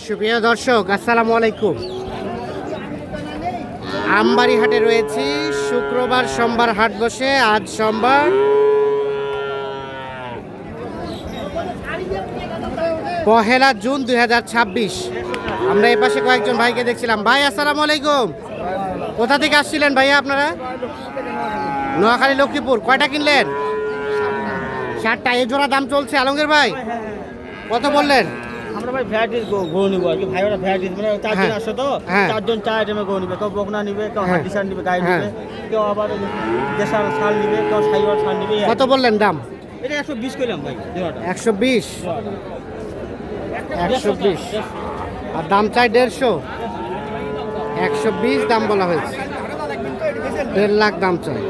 সুপ্রিয় দর্শক, আসসালামু আলাইকুম। আমবাড়ি হাটে রয়েছি। শুক্রবার সোমবার হাট বসে। আজ সোমবার 1 জুন 2026। আমরা এই পাশে কয়েকজন ভাইকে দেখছিলাম। ভাই আসসালামু আলাইকুম। কোথা থেকে আসছিলেন ভাইয়া আপনারা? নোয়াখালী, লক্ষ্মীপুর। কয়টা কিনলেন? 7টা। এই জোড়া দাম চলছে আলমগীর ভাই, কত বললেন? আমরা ভাই ভ্যারাইটিস গরু নিবো আর কি। ভাই ওরা ভ্যারাইটিস মানে 4 জন আসছে তো, 4 জন 4 আইটেমের গরু নিবে। কেউ বকনা নিবে, কেউ হাড্ডি সার নিবে, গাই নিবে, কেউ আবার দেশাল ছাল নিবে, কেউ সাইওয়াল ছাল নিবে। কত বললেন দাম? এটা 120 কইলাম ভাই। 120। 120 আর দাম চাই 150। 120 দাম বলা হয়েছে। 1.5 লাখ দাম চাই।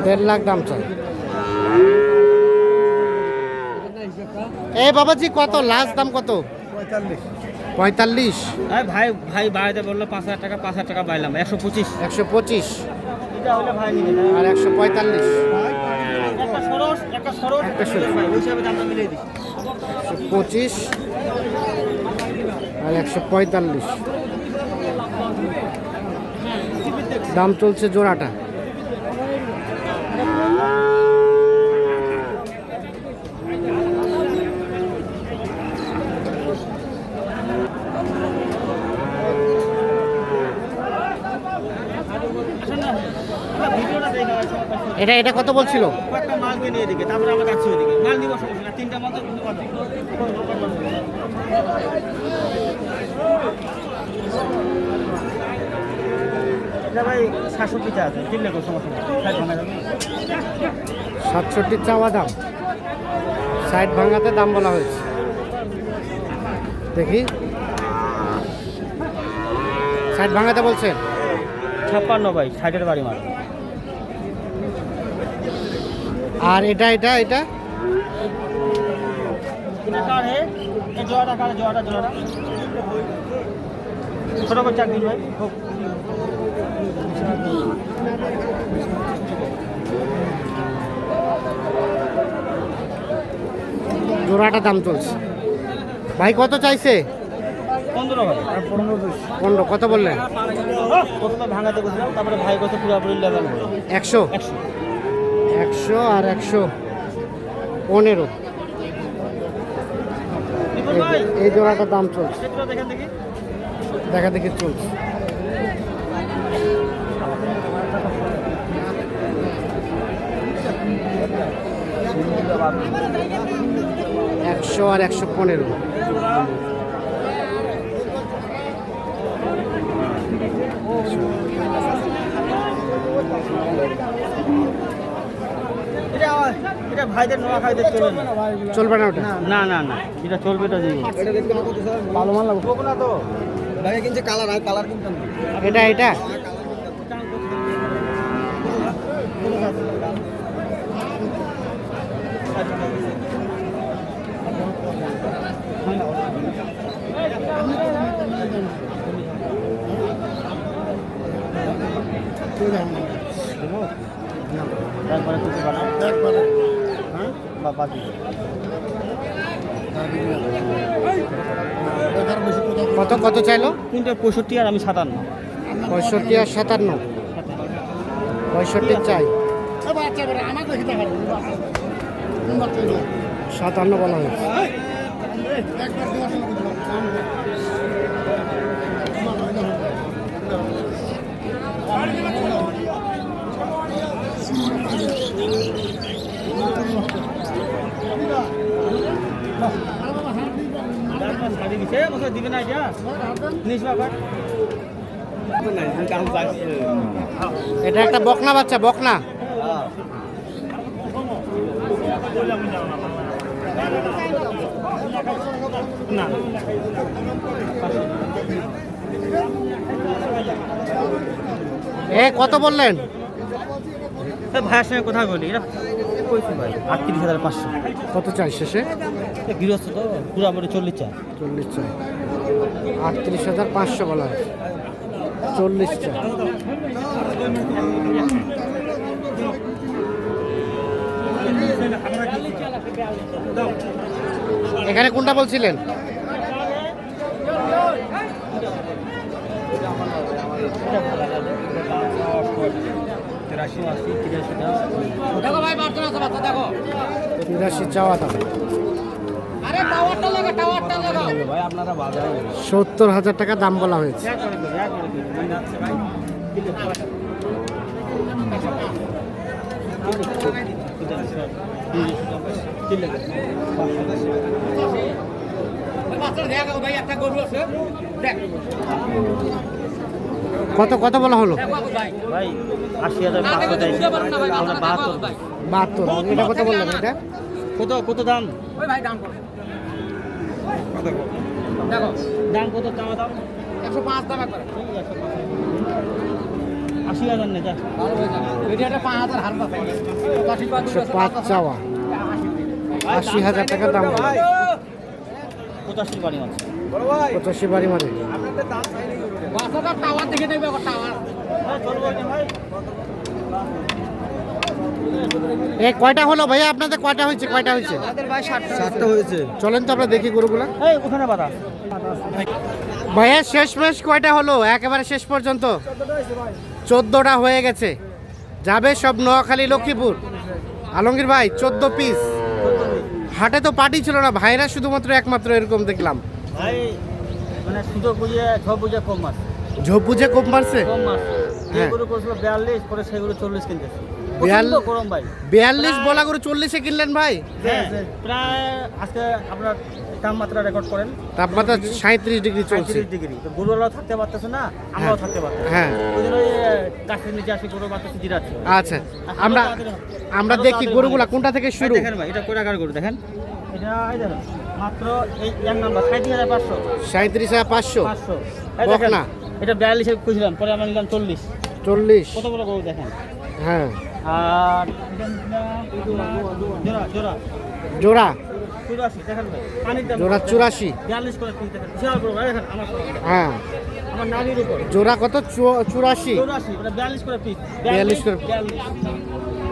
দেড় লাখ দাম চাই। এই বাবাজি কত লাস্ট দাম কত? 45। ভাই ভাই বাইরে বললো 5,000 টাকা, 5,000 টাকা বাইলাম। 125। 125 এটা হলে ভাই নিবে না। আর 145। একটা সরস ভাই ওই হিসাবে দামটা মিলিয়ে দিই। 125 আর 145 দাম চলছে জোড়াটা। এটা কত বলছিল? একটা মাল কিনে এদিকে, তারপরে আমরা যাচ্ছি ওদিকে। মাল নিব সমস্যা না, 3টা মাল তো কিন্তু কথা। এটা ভাই 67 চা আছে, কিনলে কোনো সমস্যা না। 67 চাওয়া দাম, 60 ভাঙাতে দাম বলা হয়েছে। দেখি 60 ভাঙাতে বলছেন। 56 ভাই, 60-এর বাড়ি মাল। আর এটা এটা এটা ছোট করে চাক দিন ভাই। জোড়াটা দাম চলছে। ভাই কত চাইছে? 15 ভাই। 15 কত বললেন? প্রথমে ভাঙাতে বলছিলাম, তারপরে ভাই কত পুরোপুরি লেভেল 100 আর 115। এই জোড়াটার দাম চলছে। দেখা দেখি চলছে। 100 আর 115। এটা ভাইদের নোয়া খাইতে চলবে না। চলবে না ওটা? না না না, এটা চলবে। এটা দিব ভালো মাল লাগবে না তো ভাই। কিনছে কালার, আর কালার কিনতাম এটা এটা একবারে কিছু বানা একবারে। হ্যাঁ বাবা কি কত কত চাইলো? 65 আর আমি 57। 65 আর 57। 65 চাই, 57 বলা হয়েছে। দিবে না এটা একটা বকনা বাচ্চা, বকনা। কত বললেন? ভাইয়ের সঙ্গে কথা বলি, এটা কইছি ভাই 38,500। কত চাই শেষে? গৃহস্থ তো পুরোপুরি 40 চাই। 40 চাই। 38,500 বলা হয়েছে। 40 চাই। এখানে কোনটা বলছিলেন? তিরাশি চাওয়া দাম, 70,000 টাকা দাম বলা হয়েছে। কত কত বলা হলো? ভাই 80,500 চাইছি, আমরা 72। 72। এটা কত বললেন? এটা কত কত দাম? দাম কত? চাওয়া দাম 105 দাম একবার। 80,000 নেই যা। এটা 5,000 হার পাবে। 5 চাওয়া, 80,000 টাকা দাম বলা। 85 বাড়ি মাছ। 85 বাড়ি মারে। বাসাটা টাওয়ার দেখে নেবে, টাওয়ার। এই কয়টা হলো ভাইয়া আপনাদের? কয়টা হয়েছে? কয়টা হয়েছে? ভাই 7টা হয়েছে। চলেন তো আমরা দেখি গরুগুলা। এই ওখানে বাধা। ভাইয়া শেষমেশ কয়টা হলো একেবারে শেষ পর্যন্ত? 14টা হয়ে গেছে। যাবে সব নোয়াখালী লক্ষ্মীপুর। আলমগীর ভাই 14 পিস। হাটে তো পার্টি ছিল না, ভাইরা শুধুমাত্র একমাত্র এরকম দেখলাম। ভাই মানে সুযোগ বুঝে ঝোপ বুঝে কম মাছ। ঝোপ বুঝে কম মারছে। কম মাছ। যে হ্যাঁ। গরু করছিল 42, পরে সেগুলো 40 কিনতেছে। 42 গরম ভাই। 42 বলা করে 40-এ কিনলেন ভাই? হ্যাঁ, প্রায় আজকে আপনার তাপমাত্রা রেকর্ড করেন তাপমাত্রা 37 ডিগ্রি চলছে। 35 ডিগ্রি। তো গরুওয়ালাও থাকতে পারতেছে না, আমরাও থাকতে পারতেছি না। হ্যাঁ। ওই জন্য গাছের নিচে আসি গরু বাতাসে জিরাচ্ছে। আচ্ছা, আমরা দেখি গরুগুলা কোনটা থেকে শুরু। দেখেন ভাই, এটা কোটাকার গরু দেখেন। এটা এই দেখেন মাত্র এই এক নাম্বার 37,500। 37,500 500। এই দেখেন বকনা। এটা 42 কইছিলাম, পরে আমরা নিলাম 40। 40। কত বড় গরু দেখেন। হ্যাঁ, আর এটা নিলাম জোড়া জোড়া জোড়া 84 দেখেন ভাই। পানির দাম জোড়া 84। 42 করে পিস দেখেন। বিশাল গরু ভাই দেখেন আমার হ্যাঁ, আমার নানির উপর। জোড়া কত? 84। 84 এটা 42 করে পিস। 42 করে।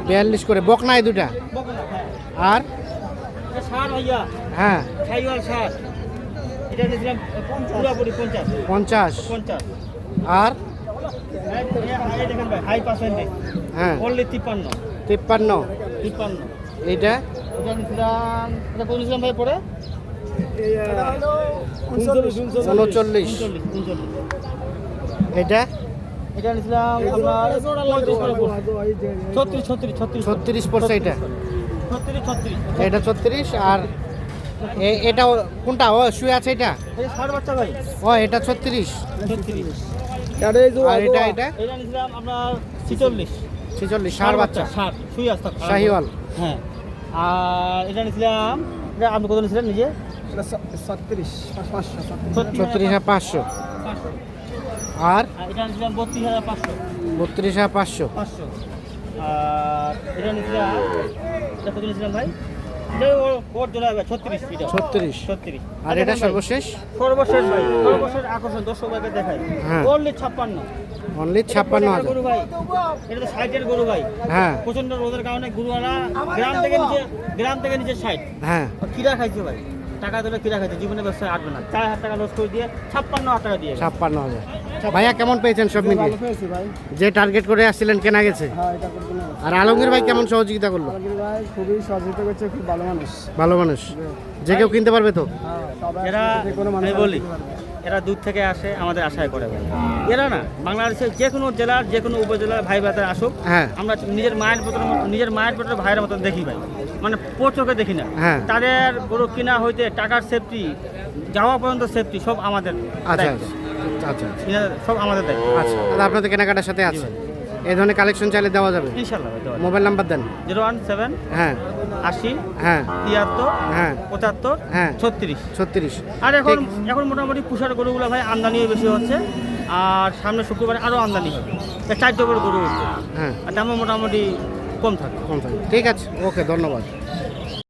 42 করে বকনা এই দুটা। বকনা হ্যাঁ। আর এটা 60 ভাইয়া। হ্যাঁ, খাইওয়াল 60। এটা নিছিলাম পুরোপুরি 50। 50। 50। আর এই দেখেন ভাই হাই পার্সেন্টেজ। হ্যাঁ, অনলি 53। 53। 53। এইটা এটা নিছিলাম, এটা বলেছিলাম ভাই পরে 39। 39। এটা এটা নিছিলাম আপনার 36 পড়ছে। এটা 36। এটা 36। আর এটা কোনটা? ও শুয়ে আছে এটা। এই 60 বাচ্চা ভাই। ও এটা 36। 36। আর এটা এটা এটা নিছিলাম আপনার 46। 46 ষাঁড় বাচ্চা 60 শুই আসতো শাহিওয়াল। হ্যাঁ। আর এটা নিছিলাম, এটা আপনি কত নিছিলেন নিজে? 36,500। আর এটা নিছিলাম 32,500। 32,500। 500। আর এটা নিছিলাম, এটা কত নিছিলাম ভাই? এটা ওর জোড়া ভাই 36 এটা। 36। 36। আর এটা সর্বশেষ সর্বশেষ ভাই, সর্বশেষ আকর্ষণ দর্শক ভাইকে দেখাই। হ্যাঁ। অনলি 56। অনলি 56,000। গরু ভাই, এটা তো সাইডের গরু ভাই। হ্যাঁ প্রচন্ড রোদের কারণে গরুওয়ালা গ্রাম থেকে নিচে সাইড হ্যাঁ। কিরা খাইছে ভাই। টাকা দিলে কিরা খাইছে, জীবনে ব্যবসায় আসবে না। 4,000 টাকা লস করে দিয়ে 56,000 টাকা দিয়ে। 56,000। ভাইয়া কেমন পেয়েছেন সব মিলিয়ে? যে টার্গেট করে আসছিলেন কেনা গেছে? আর আলমগীর ভাই কেমন সহযোগিতা করলো? খুবই সহযোগিতা করছে, খুব ভালো মানুষ। ভালো মানুষ, যে কেউ কিনতে পারবে তো? এরা আমি বলি, এরা দূর থেকে আসে, আমাদের আশায় করে ভাই। এরা না বাংলাদেশের যে কোনো জেলার যে কোনো উপজেলার ভাই ভাইরা আসুক, হ্যাঁ। আমরা নিজের মায়ের পত্র ভাইয়ের মতন দেখি ভাই, মানে চোখে দেখি না। হ্যাঁ। তাদের গরু কিনা হইতে টাকার সেফটি, যাওয়া পর্যন্ত সেফটি সব আমাদের আচ্ছা দায়িত্ব। আচ্ছা সব আমাদের দায়িত্ব। আচ্ছা, দাদা আপনাদের কেনাকাটার সাথে আছে, এই ধরনের কালেকশন চাইলে দেওয়া যাবে? ইনশাল্লাহ ভাই দেওয়া যাবে। মোবাইল নাম্বার দেন। 017 হ্যাঁ 80 হ্যাঁ 73 হ্যাঁ 75 হ্যাঁ 36। 36। আর এখন মোটামুটি পুষার গরুগুলো ভাই আমদানিও বেশি হচ্ছে, আর সামনে শুক্রবারে আরও আমদানি হবে। 4 ডবল গরু হচ্ছে, হ্যাঁ আর দামও মোটামুটি কম থাকে। কম থাকে। ঠিক আছে, ওকে, ধন্যবাদ।